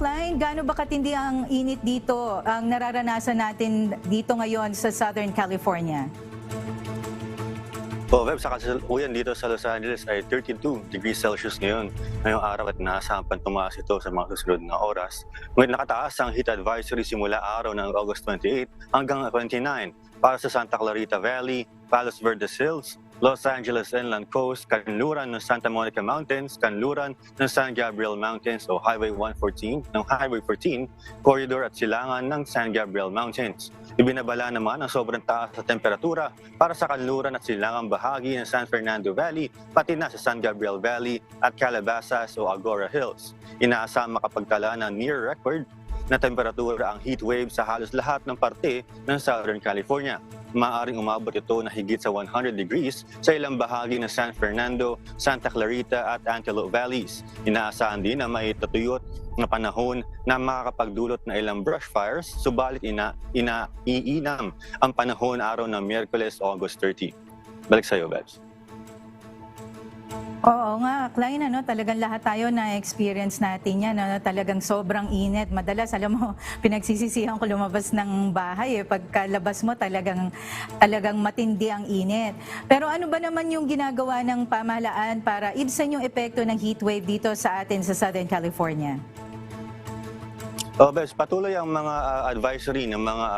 Klein, gaano ba katindi ang init dito, ang nararanasan natin dito ngayon sa Southern California? Sa kasalukuyan dito sa Los Angeles ay 32 degrees Celsius ngayong araw at inaasahan pang tumaas ito sa mga susunod na oras. Ngunit nakataas ang heat advisory simula araw ng August 28 hanggang 29 para sa Santa Clarita Valley, Palos Verdes Hills, Los Angeles Inland Coast, kanluran ng Santa Monica Mountains, kanluran ng San Gabriel Mountains o Highway 114 ng Highway 14, corridor at silangan ng San Gabriel Mountains. Ibinabala naman ang sobrang taas sa temperatura para sa kanluran at silangang bahagi ng San Fernando Valley, pati na sa San Gabriel Valley at Calabasas o Agora Hills. Inaasam makapagtala ng near record na temperatura ang heat wave sa halos lahat ng parte ng Southern California. Maaaring umabot ito na higit sa 100 degrees sa ilang bahagi ng San Fernando, Santa Clarita at Antelope Valleys. Inaasahan din na may tatuyot na panahon na makakapagdulot na ilang brush fires, subalit iinam ang panahon araw ng Miyerkules, August 30. Balik sa iyo, Bebs. Oo nga, Klein, talagang lahat tayo na-experience natin yan, talagang sobrang init. Madalas, alam mo, pinagsisisihan ko lumabas ng bahay, pagkalabas mo talagang matindi ang init. Pero ano ba naman yung ginagawa ng pamahalaan para ibsan yung epekto ng heat wave dito sa atin sa Southern California? Bes, patuloy ang mga advisory ng mga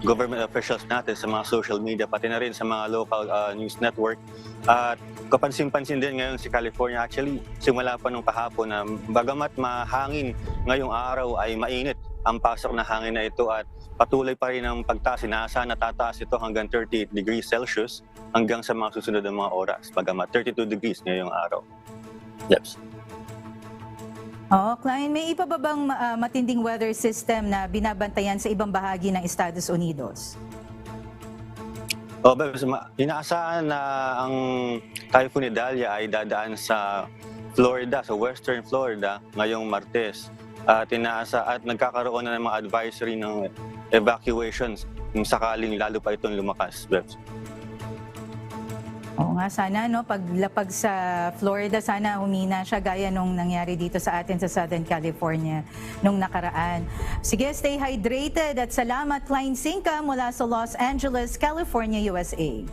government officials natin sa mga social media, pati na rin sa mga local news network. At kapansin-pansin din ngayon si California, actually, simula pa nung kahapon na bagamat mahangin ngayong araw ay mainit ang pasok na hangin na ito at patuloy pa rin ang pagtaas. Inaasahan na tataas ito hanggang 38 degrees Celsius hanggang sa mga susunod na mga oras, bagamat 32 degrees ngayong araw. Yes. Klein, may iba ba bang matinding weather system na binabantayan sa ibang bahagi ng Estados Unidos? Bes, inaasahan na ang Typhoon Idalia ay dadaan sa Florida, sa Western Florida ngayong Martes. At nagkakaroon na ng mga advisory ng evacuations kung sakaling lalo pa itong lumakas, Bes. Oo nga, sana paglapag sa Florida, sana humina siya gaya nung nangyari dito sa atin sa Southern California nung nakaraan. Sige, stay hydrated at salamat, Klein Sinca mula sa Los Angeles, California, USA.